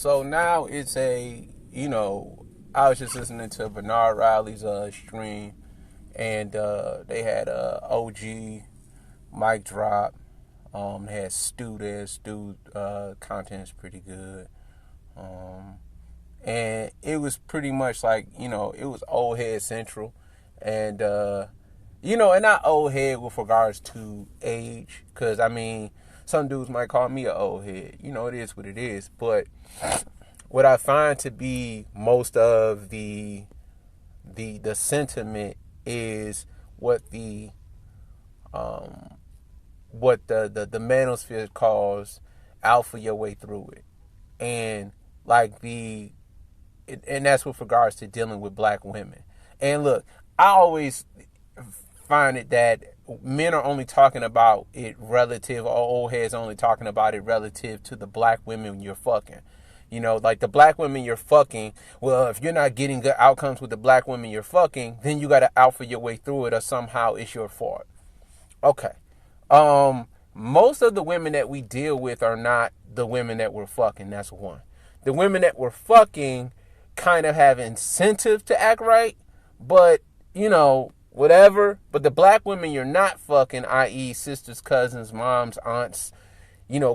So now it's I was just listening to Bernard Riley's stream, and they had OG, Mic Drop. They had Stu there. Stu content is pretty good. And it was pretty much like, it was old head central. And, and not old head with regards to age. Because, some dudes might call me an old head. It is what it is. But what I find to be most of the sentiment is what the manosphere calls alpha your way through it. And and that's with regards to dealing with black women. And look, I always find it that men are only talking about it relative, or old heads only talking about it relative to the black women you're fucking. Like the black women you're fucking, well, if you're not getting good outcomes with the black women you're fucking, then you got to alpha your way through it, or somehow it's your fault. Okay. Most of the women that we deal with are not the women that we're fucking. That's one. The women that we're fucking kind of have incentive to act right, but, whatever. But the black women you're not fucking, i.e. sisters, cousins, moms, aunts,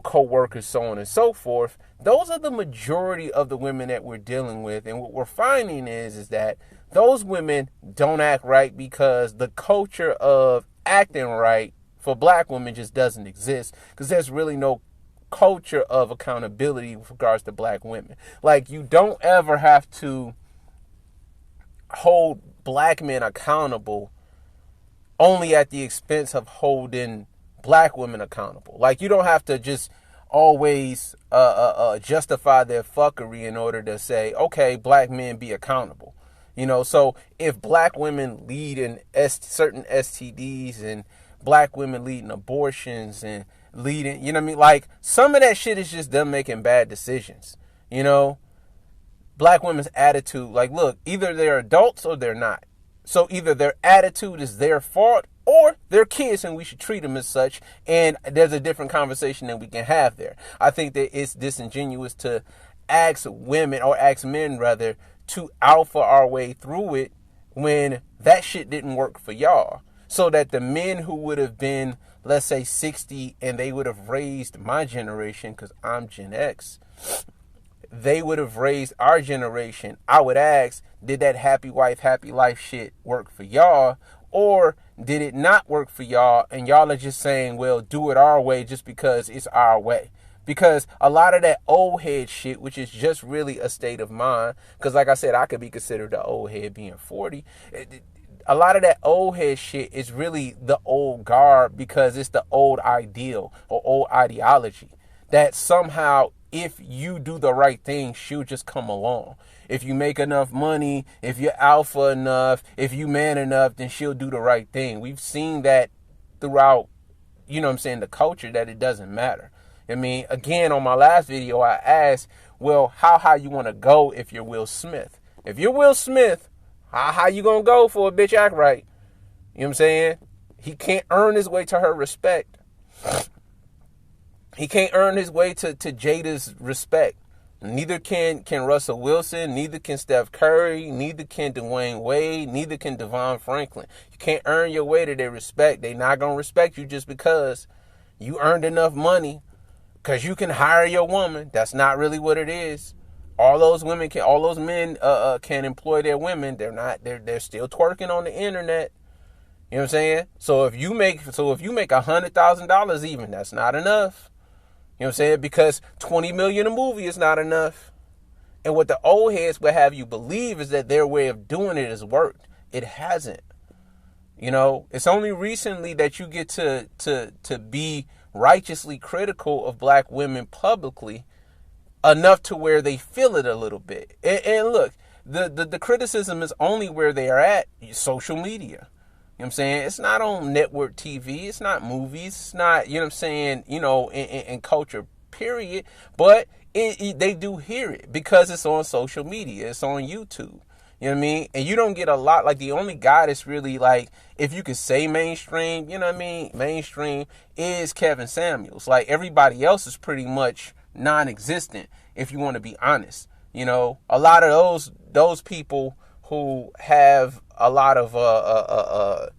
co-workers, so on and so forth, those are the majority of the women that we're dealing with. And what we're finding is that those women don't act right because the culture of acting right for black women just doesn't exist, because there's really no culture of accountability with regards to black women. Like, you don't ever have to hold black men accountable only at the expense of holding black women accountable. Like, you don't have to just always justify their fuckery in order to say, okay, black men be accountable. So if black women lead in certain STDs, and black women leading abortions and leading, like, some of that shit is just them making bad decisions. Black women's attitude, like, look, either they're adults or they're not. So either their attitude is their fault, or they're kids and we should treat them as such. And there's a different conversation that we can have there. I think that it's disingenuous to ask women, or ask men rather, to alpha our way through it when that shit didn't work for y'all. So that the men who would have been, let's say, 60, and they would have raised my generation, because I'm Gen X, they would have raised our generation. I would ask, did that happy wife, happy life shit work for y'all? Or did it not work for y'all, and y'all are just saying, well, do it our way just because it's our way? Because a lot of that old head shit, which is just really a state of mind, because like I said, I could be considered the old head being 40. A lot of that old head shit is really the old guard, because it's the old ideal or old ideology that somehow, if you do the right thing, she'll just come along. If you make enough money, if you're alpha enough, if you man enough, then she'll do the right thing. We've seen that throughout, the culture, that it doesn't matter. Again, on my last video, I asked, well, how high you want to go if you're Will Smith? If you're Will Smith, how high you gonna go for a bitch act right? You know what I'm saying? He can't earn his way to her respect. He can't earn his way to Jada's respect. Neither can Russell Wilson, neither can Steph Curry, neither can Dwayne Wade, neither can Devon Franklin. You can't earn your way to their respect. They're not going to respect you just because you earned enough money, because you can hire your woman. That's not really what it is. All those men can employ their women. They're still twerking on the internet. You know what I'm saying? So if you make $100,000 even, that's not enough. You know what I'm saying? Because $20 million a movie is not enough. And what the old heads would have you believe is that their way of doing it has worked. It hasn't. It's only recently that you get to be righteously critical of black women publicly enough to where they feel it a little bit. And look, the criticism is only where they are at social media. You know what I'm saying? It's not on network TV. It's not movies. It's not, you know what I'm saying, in culture, period. But they do hear it because it's on social media. It's on YouTube. You know what I mean? And you don't get a lot, like, the only guy that's really, like, if you could say mainstream, you know what I mean? Mainstream is Kevin Samuels. Like, everybody else is pretty much non-existent, if you want to be honest. You know, a lot of those people who have a lot of a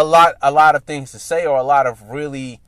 lot of things to say, or a lot of really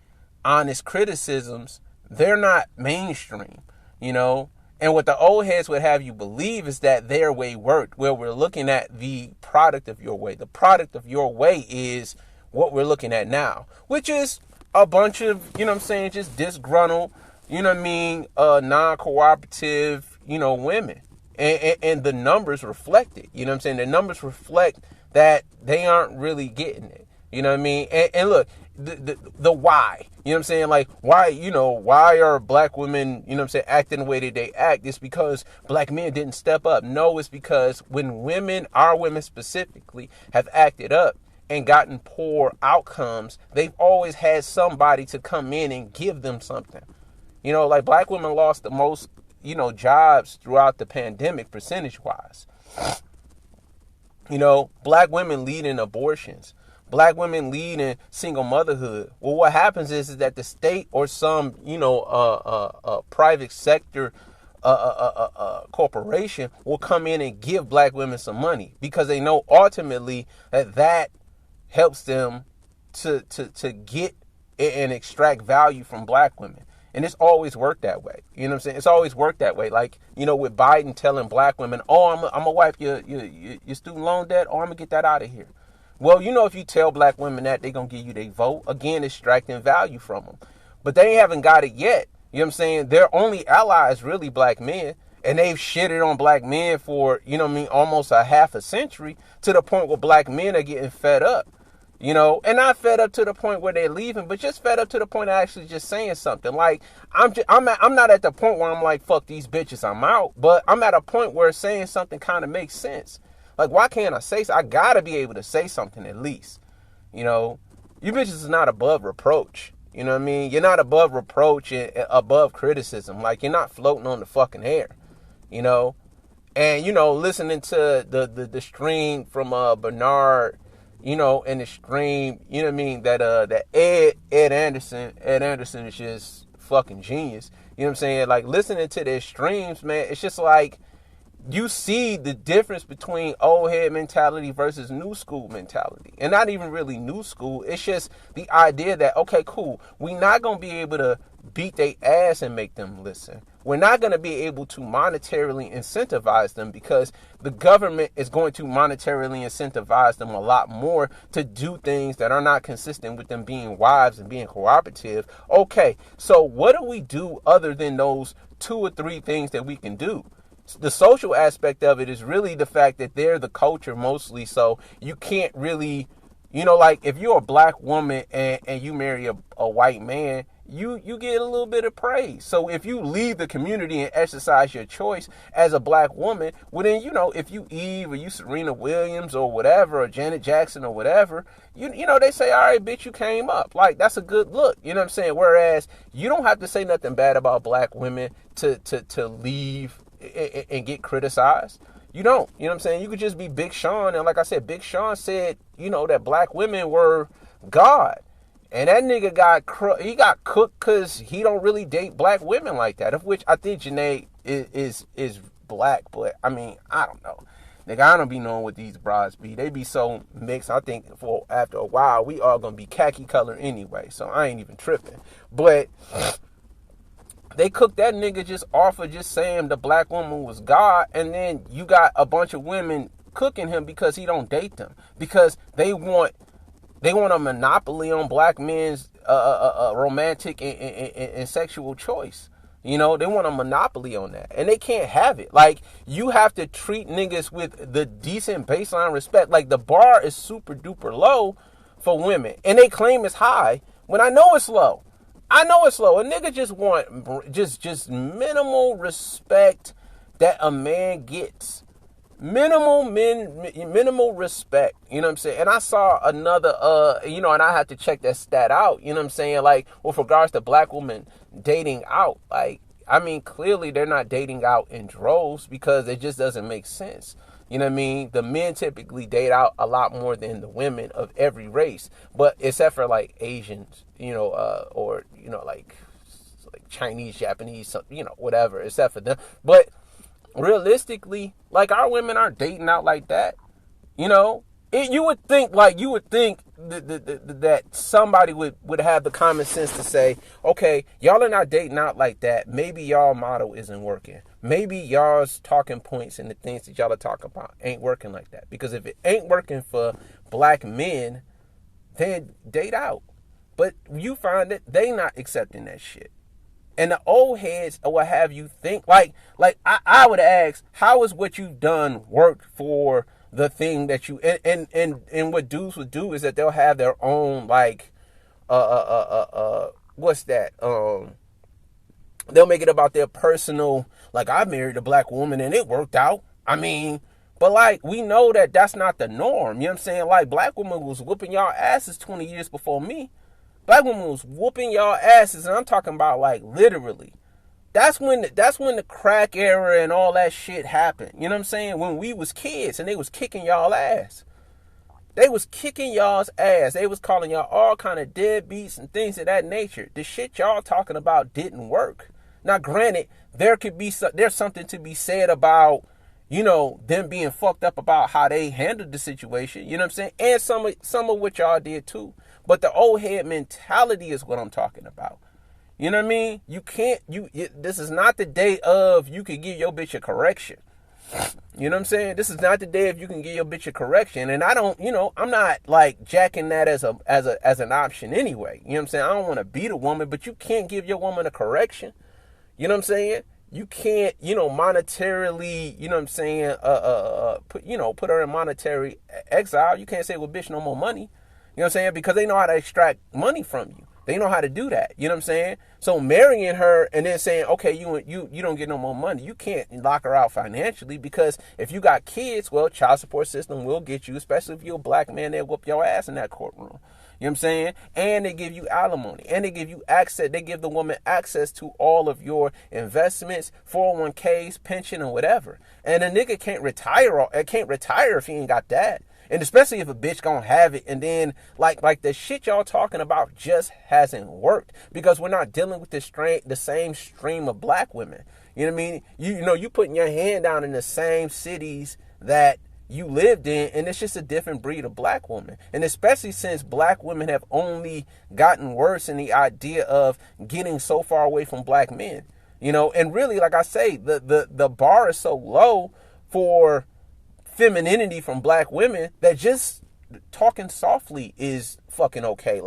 honest criticisms, they're not mainstream, you know. And what the old heads would have you believe is that their way worked. Well, we're looking at the product of your way. The product of your way is what we're looking at now, which is a bunch of, you know what I'm saying, just disgruntled, you know what I mean, non-cooperative, you know, women. And the numbers reflect it. You know what I'm saying? The numbers reflect that they aren't really getting it. You know what I mean? And look, the why. You know what I'm saying? Like, why, you know, why are black women, you know what I'm saying, acting the way that they act? It's because black men didn't step up. No, it's because when women, our women specifically, have acted up and gotten poor outcomes, they've always had somebody to come in and give them something. You know, like black women lost the most, you know, jobs throughout the pandemic, percentage-wise. You know, black women lead in abortions. Black women lead in single motherhood. Well, what happens is that the state or some, you know, private sector corporation will come in and give black women some money because they know ultimately that helps them to get and extract value from black women. And it's always worked that way. You know what I'm saying? It's always worked that way. Like, you know, with Biden telling black women, oh, I'm going to wipe your student loan debt, or I'm going to get that out of here. Well, you know, if you tell black women that, they're going to give you their vote. Again, extracting value from them. But they haven't got it yet. You know what I'm saying? Their only ally is really black men. And they've shitted on black men for, you know what I mean, almost a half a century, to the point where black men are getting fed up. You know, and not fed up to the point where they're leaving, but just fed up to the point of actually just saying something. Like, I'm not at the point where I'm like, fuck these bitches, I'm out. But I'm at a point where saying something kind of makes sense. Like, why can't I say so? I gotta be able to say something at least. You know, you bitches is not above reproach. You know what I mean? You're not above reproach and above criticism. Like, you're not floating on the fucking air. You know? And, you know, listening to the stream from Bernard, you know, and the stream, you know what I mean, that Ed Anderson is just fucking genius. You know what I'm saying? Like, listening to their streams, man, it's just like, you see the difference between old head mentality versus new school mentality. And not even really new school. It's just the idea that, okay, cool, we're not going to be able to beat their ass and make them listen. We're not going to be able to monetarily incentivize them, because the government is going to monetarily incentivize them a lot more to do things that are not consistent with them being wives and being cooperative. Okay, so what do we do other than those 2 or 3 things that we can do? The social aspect of it is really the fact that they're the culture mostly, so you can't really, you know, like if you're a black woman and you marry a white man, you get a little bit of praise. So if you leave the community and exercise your choice as a black woman, well then, you know, if you Eve or you Serena Williams or whatever, or Janet Jackson or whatever, you know, they say, all right, bitch, you came up. Like, that's a good look. You know what I'm saying? Whereas you don't have to say nothing bad about black women to leave and get criticized. You don't. You know what I'm saying? You could just be Big Sean. And like I said, Big Sean said, you know, that black women were God. And that nigga got cooked because he don't really date black women like that. Of which I think Janae is black. But, I mean, I don't know. Nigga, I don't be knowing what these bras be. They be so mixed. I think after a while, we all gonna be khaki color anyway. So I ain't even tripping. But they cooked that nigga just off of just saying the black woman was God, and then you got a bunch of women cooking him because he don't date them, because they want a monopoly on black men's romantic and sexual choice. You know, they want a monopoly on that, and they can't have it. Like, you have to treat niggas with the decent baseline respect. Like, the bar is super duper low for women, and they claim it's high when I know it's low. I know it's low. A nigga just want just minimal respect that a man gets. Minimal respect. You know what I'm saying? And I saw another, you know, and I had to check that stat out. You know what I'm saying? Like, with regards to black women dating out, like, I mean, clearly they're not dating out in droves because it just doesn't make sense. You know what I mean? The men typically date out a lot more than the women of every race, but except for like Asians, you know, or, you know, like Chinese, Japanese, whatever, except for them. But realistically, like, our women aren't dating out like that. You would think that somebody would have the common sense to say, okay, y'all are not dating out like that. Maybe y'all motto isn't working. Maybe y'all's talking points and the things that y'all are talking about ain't working like that. Because if it ain't working for black men, then date out. But you find that they not accepting that shit. And the old heads will have you think, like I would ask, how is what you've done worked for the thing that you, and what dudes would do is that they'll have their own, like, what's that? They'll make it about their personal, like, I married a black woman and it worked out. I mean, but like, we know that that's not the norm. You know what I'm saying? Like, black women was whooping y'all asses 20 years before me. Black women was whooping y'all asses, and I'm talking about, like, literally. That's when the crack era and all that shit happened. You know what I'm saying? When we was kids and they was kicking y'all ass. They was kicking y'all's ass. They was calling y'all all kind of deadbeats and things of that nature. The shit y'all talking about didn't work. Now, granted, there's something to be said about, them being fucked up about how they handled the situation. You know what I'm saying? And some of what y'all did too. But the old head mentality is what I'm talking about. You know what I mean? You can't, this is not the day of you can give your bitch a correction. You know what I'm saying? This is not the day of you can give your bitch a correction. And I don't, I'm not like jacking that as an option anyway. You know what I'm saying? I don't want to beat a woman, but you can't give your woman a correction. You know what I'm saying? You can't, monetarily, you know what I'm saying, put her in monetary exile. You can't say, well, bitch, no more money. You know what I'm saying? Because they know how to extract money from you. They know how to do that. You know what I'm saying? So marrying her and then saying, okay, you don't get no more money. You can't lock her out financially, because if you got kids, well, child support system will get you, especially if you're a black man, they'll whoop your ass in that courtroom. You know what I'm saying? And they give you alimony, and they give you access. They give the woman access to all of your investments, 401ks, pension, and whatever. And a nigga can't retire if he ain't got that. And especially if a bitch gonna have it, and then like the shit y'all talking about just hasn't worked, because we're not dealing with the same stream of black women. You know what I mean? You putting your hand down in the same cities that you lived in, and it's just a different breed of black woman. And especially since black women have only gotten worse in the idea of getting so far away from black men. And really, like I say, the bar is so low for femininity from black women that just talking softly is fucking okay.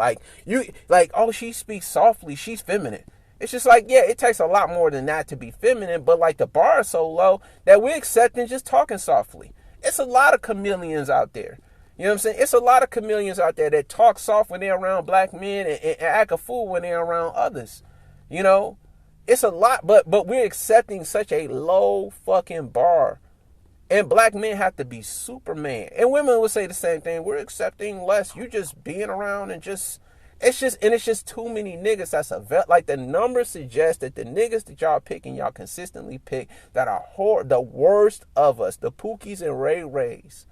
Oh, she speaks softly, she's feminine. It's just like, yeah, it takes a lot more than that to be feminine, but like the bar is so low that we're accepting just talking softly. It's a lot of chameleons out there. You know what I'm saying? It's a lot of chameleons out there that talk soft when they're around black men and act a fool when they're around others. It's a lot, but we're accepting such a low fucking bar. And black men have to be Superman. And women will say the same thing. We're accepting less. You just being around and it's just too many niggas. Like the numbers suggest that the niggas that y'all picking, y'all consistently pick, that are the worst of us, the Pookies and Ray Rays.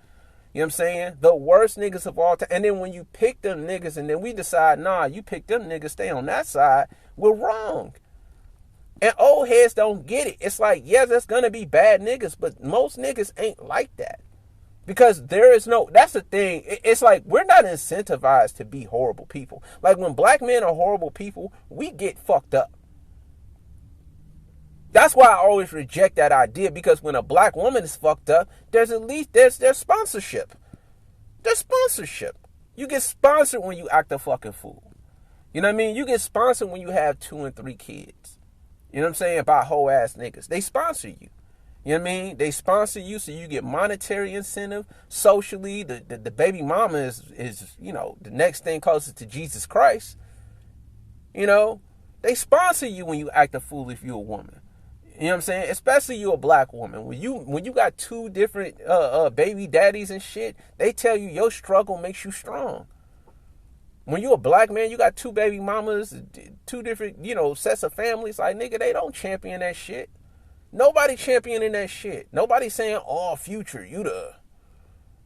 You know what I'm saying? The worst niggas of all time. And then when you pick them niggas and then we decide, nah, you pick them niggas, stay on that side, we're wrong. And old heads don't get it. It's like, yeah, there's going to be bad niggas, but most niggas ain't like that. Because that's the thing. It's like, we're not incentivized to be horrible people. Like, when black men are horrible people, we get fucked up. That's why I always reject that idea, because when a black woman is fucked up, there's sponsorship. There's sponsorship. You get sponsored when you act a fucking fool. You know what I mean? You get sponsored when you have 2 and 3 kids. You know what I'm saying? By whole ass niggas. They sponsor you. You know what I mean? They sponsor you so you get monetary incentive. Socially, the baby mama is the next thing closest to Jesus Christ. They sponsor you when you act a fool if you're a woman. You know what I'm saying? Especially you a black woman. When you got 2 different baby daddies and shit, they tell you your struggle makes you strong. When you a black man, you got 2 baby mamas, 2 different, sets of families. Like, nigga, they don't champion that shit. Nobody championing that shit. Nobody saying, oh, Future, you the...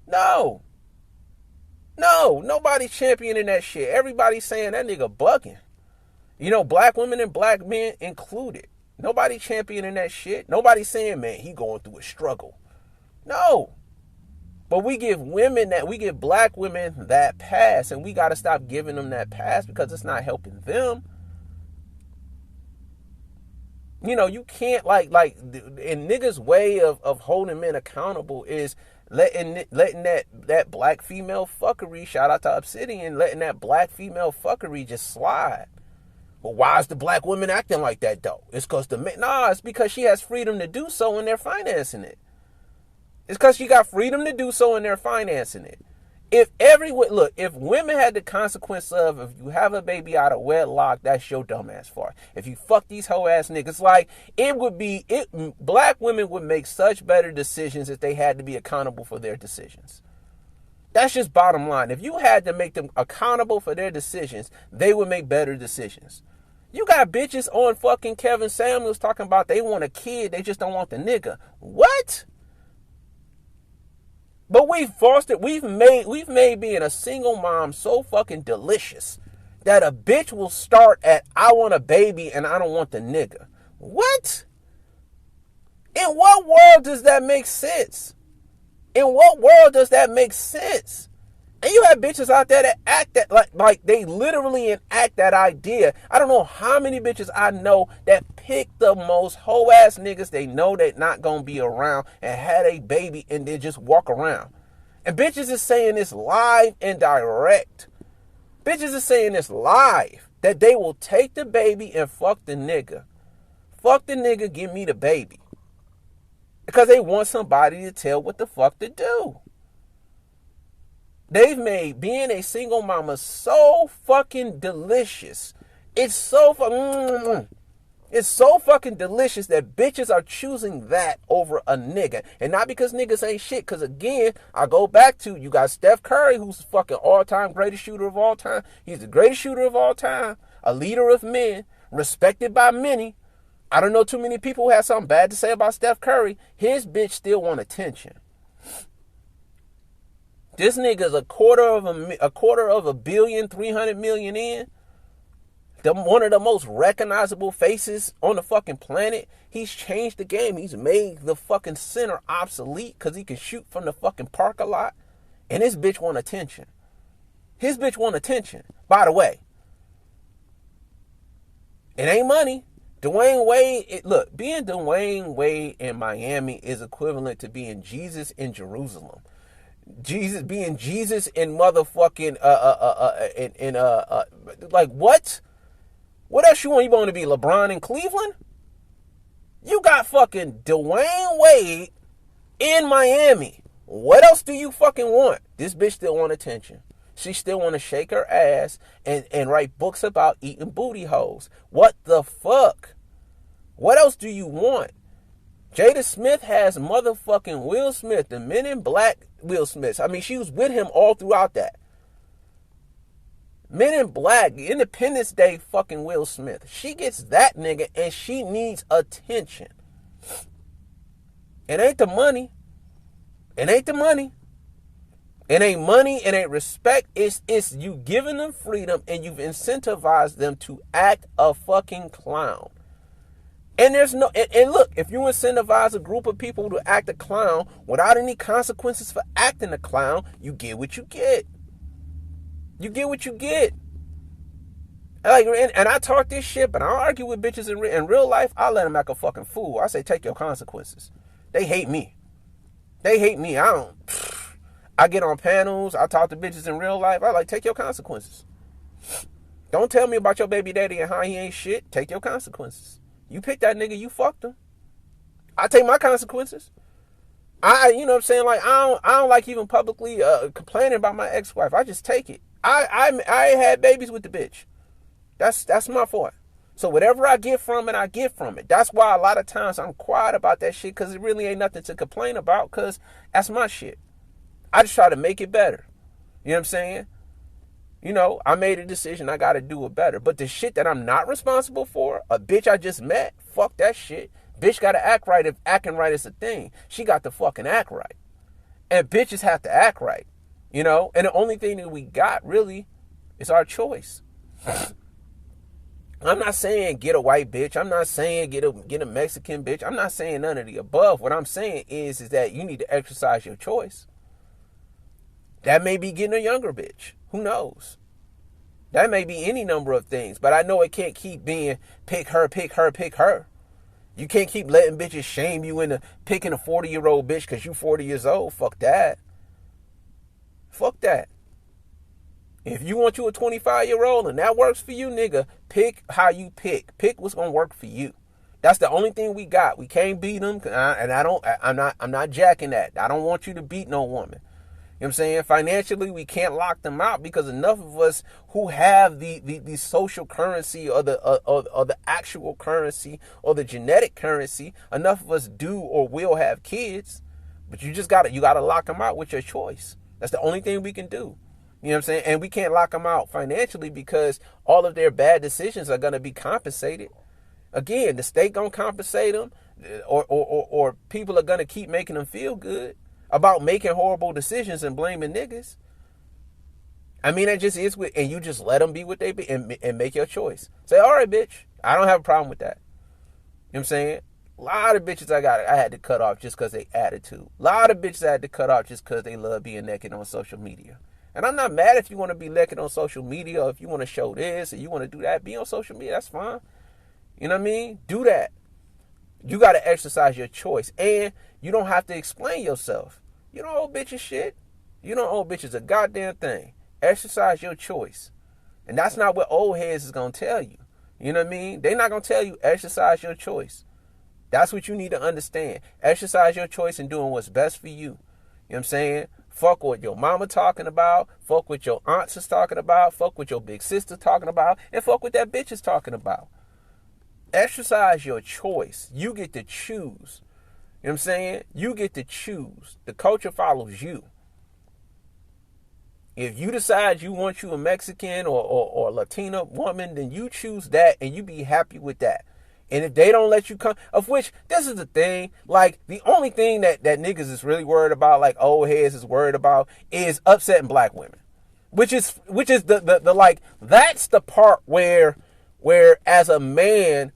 No, nobody championing that shit. Everybody saying that nigga bugging. You know, black women and black men included. Nobody championing that shit. Nobody saying, man, he going through a struggle. No. But we give black women that pass, and we got to stop giving them that pass because it's not helping them. You know, you can't and niggas' way of holding men accountable is letting that black female fuckery, shout out to Obsidian, letting that black female fuckery just slide. Well, why is the black woman acting like that though? It's because it's because she has freedom to do so and they're financing it. It's because she got freedom to do so and they're financing it. If women had the consequence of, if you have a baby out of wedlock, that's your dumb ass fault. If you fuck these hoe ass niggas, black women would make such better decisions if they had to be accountable for their decisions. That's just bottom line. If you had to make them accountable for their decisions, they would make better decisions. You got bitches on fucking Kevin Samuels talking about they want a kid, they just don't want the nigga. What? But we've made being a single mom so fucking delicious that a bitch will start at, I want a baby and I don't want the nigga. What? In what world does that make sense? In what world does that make sense? And you have bitches out there that act that like they literally enact that idea. I don't know how many bitches I know that pick the most hoe ass niggas they know they're not gonna be around and had a baby and then just walk around. And bitches is saying this live and direct. Bitches is saying this live that they will take the baby and fuck the nigga. Fuck the nigga, give me the baby. Because they want somebody to tell what the fuck to do. They've made being a single mama so fucking delicious. It's so fucking delicious that bitches are choosing that over a nigga. And not because niggas ain't shit. Because again, I go back to, you got Steph Curry, who's the fucking all-time greatest shooter of all time. He's the greatest shooter of all time. A leader of men. Respected by many. I don't know too many people who have something bad to say about Steph Curry. His bitch still want attention. This nigga's a quarter of $1 billion, 300 million in. One of the most recognizable faces on the fucking planet. He's changed the game. He's made the fucking center obsolete because he can shoot from the fucking park a lot. And his bitch want attention. His bitch want attention. By the way, it ain't money. Dwayne Wade, being Dwayne Wade in Miami is equivalent to being Jesus in Jerusalem. Being Jesus in motherfucking like what? What else you want? You want to be LeBron in Cleveland? You got fucking Dwayne Wade in Miami. What else do you fucking want? This bitch still want attention. She still want to shake her ass and write books about eating booty holes. What the fuck? What else do you want? Jada Smith has motherfucking Will Smith, the Men in Black Will Smith. I mean, she was with him all throughout that. Men in Black, Independence Day fucking Will Smith. She gets that nigga and she needs attention. It ain't the money. It ain't the money. It ain't money. It ain't respect. It's you giving them freedom and you've incentivized them to act a fucking clown. And there's no, and look, if you incentivize a group of people to act a clown without any consequences for acting a clown, you get what you get. You get what you get. And I talk this shit, but I don't argue with bitches in real life. I let them act a fucking fool. I say, take your consequences. They hate me. They hate me. I get on panels. I talk to bitches in real life. I like, take your consequences. Don't tell me about your baby daddy and how he ain't shit. Take your consequences. You pick that nigga, you fucked him. I take my consequences. You know what I'm saying? Like, I don't like even publicly complaining about my ex-wife. I just take it. I had babies with the bitch. That's my fault. So whatever I get from it, I get from it. That's why a lot of times I'm quiet about that shit, because it really ain't nothing to complain about, because that's my shit. I just try to make it better. You know what I'm saying? You know, I made a decision. I got to do it better. But the shit that I'm not responsible for, a bitch I just met, fuck that shit. Bitch got to act right if acting right is a thing. She got to fucking act right. And bitches have to act right. You know? And the only thing that we got, really, is our choice. I'm not saying get a white bitch. I'm not saying get a Mexican bitch. I'm not saying none of the above. What I'm saying is that you need to exercise your choice. That may be getting a younger bitch. Who knows? That may be any number of things. But I know it can't keep being pick her, pick her, pick her. You can't keep letting bitches shame you into picking a 40-year-old bitch because you 40 years old. Fuck that. Fuck that. If you want you a 25-year-old and that works for you, nigga, pick how you pick. Pick what's gonna work for you. That's the only thing we got. We can't beat them, I'm not jacking that. I don't want you to beat no woman. You know what I'm saying? Financially, we can't lock them out because enough of us who have the social currency or the actual currency or the genetic currency, enough of us do or will have kids. But you gotta lock them out with your choice. That's the only thing we can do. You know what I'm saying? And we can't lock them out financially because all of their bad decisions are going to be compensated. Again, the state going to compensate them, or people are going to keep making them feel good about making horrible decisions and blaming niggas. I mean, that just is and you just let them be what they be and make your choice. Say, all right, bitch, I don't have a problem with that. You know what I'm saying? A lot of bitches I had to cut off just because they attitude. A lot of bitches I had to cut off just because they love being naked on social media. And I'm not mad if you want to be naked on social media, or if you want to show this, or you want to do that. Be on social media, that's fine. You know what I mean? Do that. You got to exercise your choice. And you don't have to explain yourself. You don't owe bitches shit. You don't owe bitches a goddamn thing. Exercise your choice. And that's not what old heads is going to tell you. You know what I mean? They're not going to tell you exercise your choice. That's what you need to understand. Exercise your choice in doing what's best for you. You know what I'm saying? Fuck what your mama talking about. Fuck what your aunts is talking about. Fuck what your big sister talking about. And fuck what that bitch is talking about. Exercise your choice. You get to choose. You know what I'm saying? You get to choose. The culture follows you. If you decide you want you a Mexican or Latina woman, then you choose that and you be happy with that. And if they don't let you come, of which, this is the thing, like, the only thing that niggas is really worried about, like old heads is worried about, is upsetting black women. Which is the like, that's the part where as a man,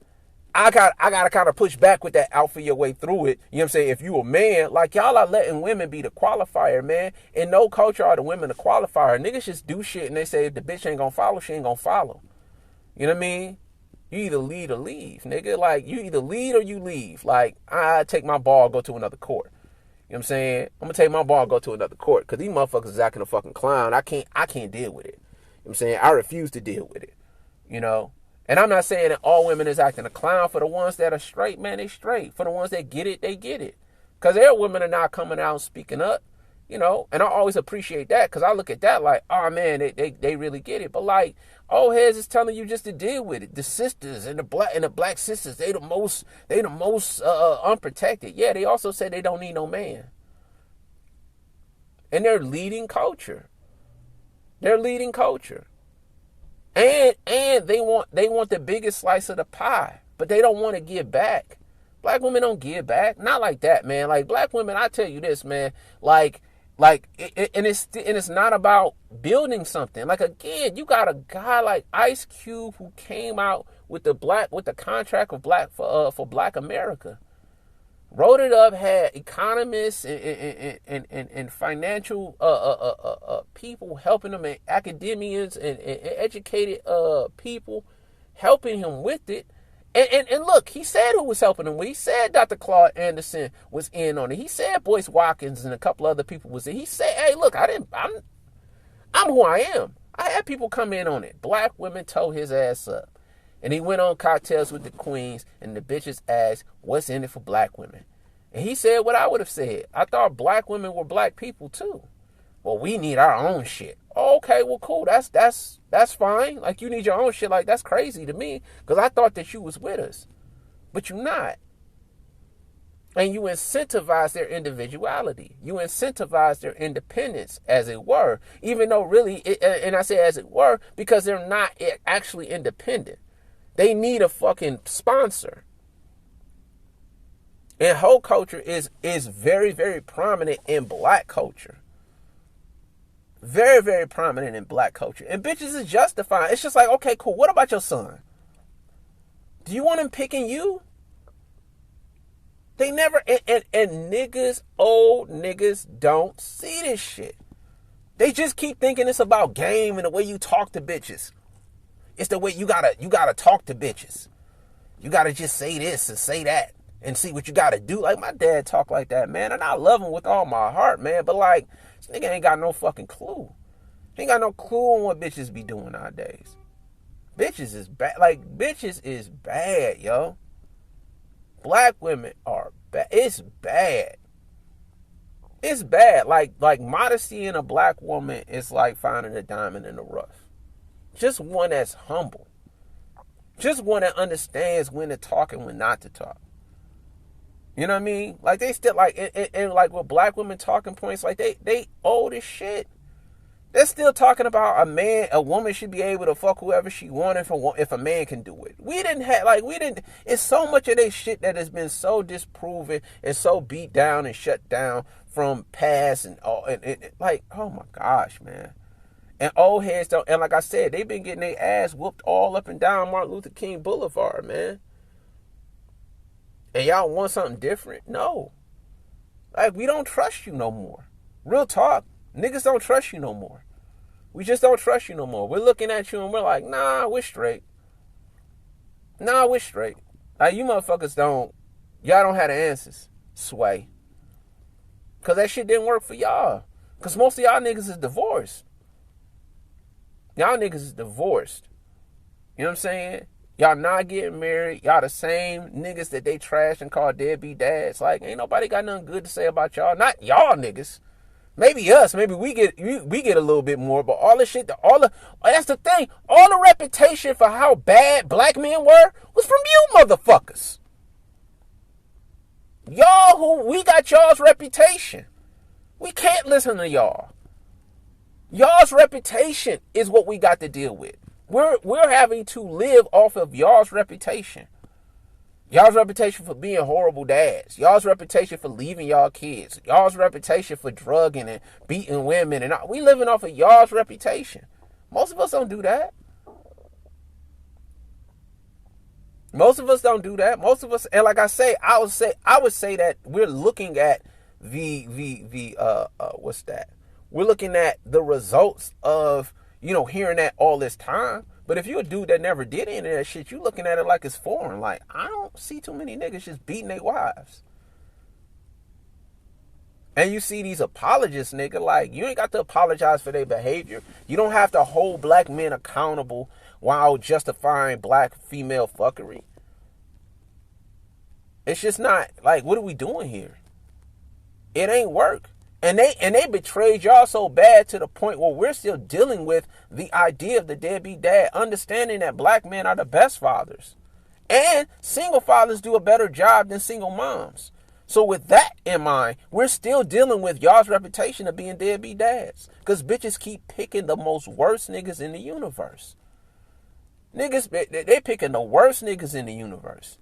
I gotta kind of push back with that out for your way through it. You know what I'm saying? If you a man, like, y'all are letting women be the qualifier, man. In no culture are the women the qualifier. Niggas just do shit and they say if the bitch ain't gonna follow, she ain't gonna follow. You know what I mean? You either lead or leave, nigga. Like, you either lead or you leave. Like, I take my ball, go to another court. You know what I'm saying? I'm gonna take my ball, go to another court. Because these motherfuckers is acting a fucking clown. I can't deal with it. You know what I'm saying? I refuse to deal with it. You know? And I'm not saying that all women is acting a clown. For the ones that are straight, man, they straight. For the ones that get it, they get it. Because their women are not coming out and speaking up. You know? And I always appreciate that. Because I look at that like, oh, man, they really get it. But, like, old heads is telling you just to deal with it. The sisters and the black sisters, they the most unprotected. Yeah, they also say they don't need no man. And they're leading culture. They're leading culture. And they want the biggest slice of the pie, but they don't want to give back. Black women don't give back. Not like that, man. Like, black women, I tell you this, man, it's not about building something. Like, again, you got a guy like Ice Cube who came out with the contract of for Black America. Wrote it up, had economists and financial people helping him, and academians and educated people helping him with it. And look, he said who was helping him. He said Dr. Claude Anderson was in on it. He said Boyce Watkins and a couple other people was in. He said, hey, look, I'm who I am. I had people come in on it. Black women tore his ass up. And he went on Cocktails with the Queens, and the bitches asked, what's in it for black women? And he said what I would have said. I thought black women were black people too. Well, we need our own shit. Okay, well, cool. That's fine. Like, you need your own shit. Like, that's crazy to me, because I thought that you was with us. But you're not. And you incentivize their individuality. You incentivize their independence, as it were. Even though really, and I say as it were, because they're not actually independent. They need a fucking sponsor. And hoe culture is very, very prominent in black culture. Very, very prominent in black culture. And bitches is justifying. It's just like, okay, cool. What about your son? Do you want them picking you? They never, and niggas, old niggas don't see this shit. They just keep thinking it's about game and the way you talk to bitches. It's the way you gotta talk to bitches. You gotta just say this and say that and see what you gotta do. Like, my dad talk like that, man, and I love him with all my heart, man. But like, this nigga ain't got no fucking clue. He ain't got no clue on what bitches be doing nowadays. Bitches is bad. Like, bitches is bad, yo. Black women are bad. It's bad. It's bad. Like modesty in a black woman is like finding a diamond in the rough. Just one that's humble. Just one that understands when to talk and when not to talk. You know what I mean? Like, they still, like, and like with black women talking points, like they old as shit. They're still talking about a woman should be able to fuck whoever she wanted if a man can do it. It's so much of this shit that has been so disproven and so beat down and shut down from past and like, oh my gosh, man. And old heads don't, and like I said, they've been getting their ass whooped all up and down Martin Luther King Boulevard, man. And y'all want something different? No. Like, we don't trust you no more. Real talk. Niggas don't trust you no more. We just don't trust you no more. We're looking at you and we're like, nah, we're straight. Nah, we're straight. Like, you motherfuckers y'all don't have the answers. Sway. Because that shit didn't work for y'all. Because most of y'all niggas is divorced. Y'all niggas is divorced. You know what I'm saying? Y'all not getting married. Y'all the same niggas that they trash and call deadbeat dads. Like, ain't nobody got nothing good to say about y'all. Not y'all niggas. Maybe us. Maybe we get a little bit more. But all the shit, that's the thing. All the reputation for how bad black men were was from you motherfuckers. Y'all we got y'all's reputation. We can't listen to y'all. Y'all's reputation is what we got to deal with. We're having to live off of y'all's reputation. Y'all's reputation for being horrible dads. Y'all's reputation for leaving y'all kids. Y'all's reputation for drugging and beating women. And we living off of y'all's reputation. Most of us don't do that. Most of us don't do that. Most of us, and like I say, I would say that we're looking at what's that? We're looking at the results of, hearing that all this time. But if you're a dude that never did any of that shit, you looking at it like it's foreign. Like, I don't see too many niggas just beating their wives. And you see these apologists, nigga, like, you ain't got to apologize for their behavior. You don't have to hold black men accountable while justifying black female fuckery. It's just not, like, what are we doing here? It ain't work. And they betrayed y'all so bad to the point where we're still dealing with the idea of the deadbeat dad, understanding that black men are the best fathers. And single fathers do a better job than single moms. So with that in mind, we're still dealing with y'all's reputation of being deadbeat dads. Because bitches keep picking the most worst niggas in the universe. Niggas, they picking the worst niggas in the universe.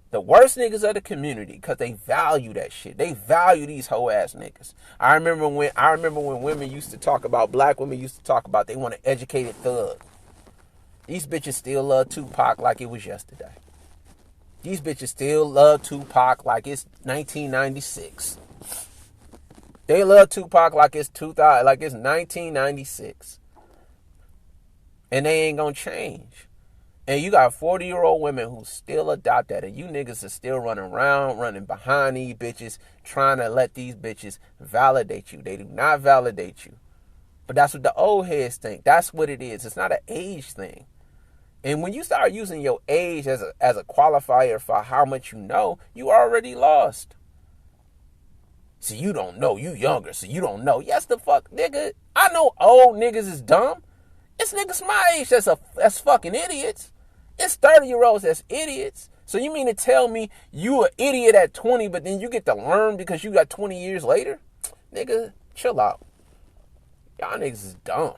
The worst niggas of the community, because they value that shit. They value these hoe ass niggas. I remember when women used to talk about, black women used to talk about they want an educated thug. These bitches still love Tupac like it was yesterday. These bitches still love Tupac like it's 1996. They love Tupac like it's 2000, like it's 1996. And they ain't gonna change. And you got 40-year-old women who still adopt that. And you niggas are still running around, running behind these bitches, trying to let these bitches validate you. They do not validate you. But that's what the old heads think. That's what it is. It's not an age thing. And when you start using your age as a qualifier for how much you know, you already lost. So you don't know. You younger, so you don't know. Yes, the fuck, nigga. I know old niggas is dumb. It's niggas my age that's fucking idiots. It's 30-year-olds that's idiots. So you mean to tell me you an idiot at 20, but then you get to learn because you got 20 years later? Nigga, chill out. Y'all niggas is dumb.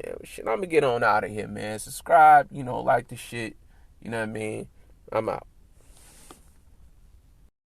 Yeah, shit, I'm gonna get on out of here, man. Subscribe, like the shit. You know what I mean? I'm out.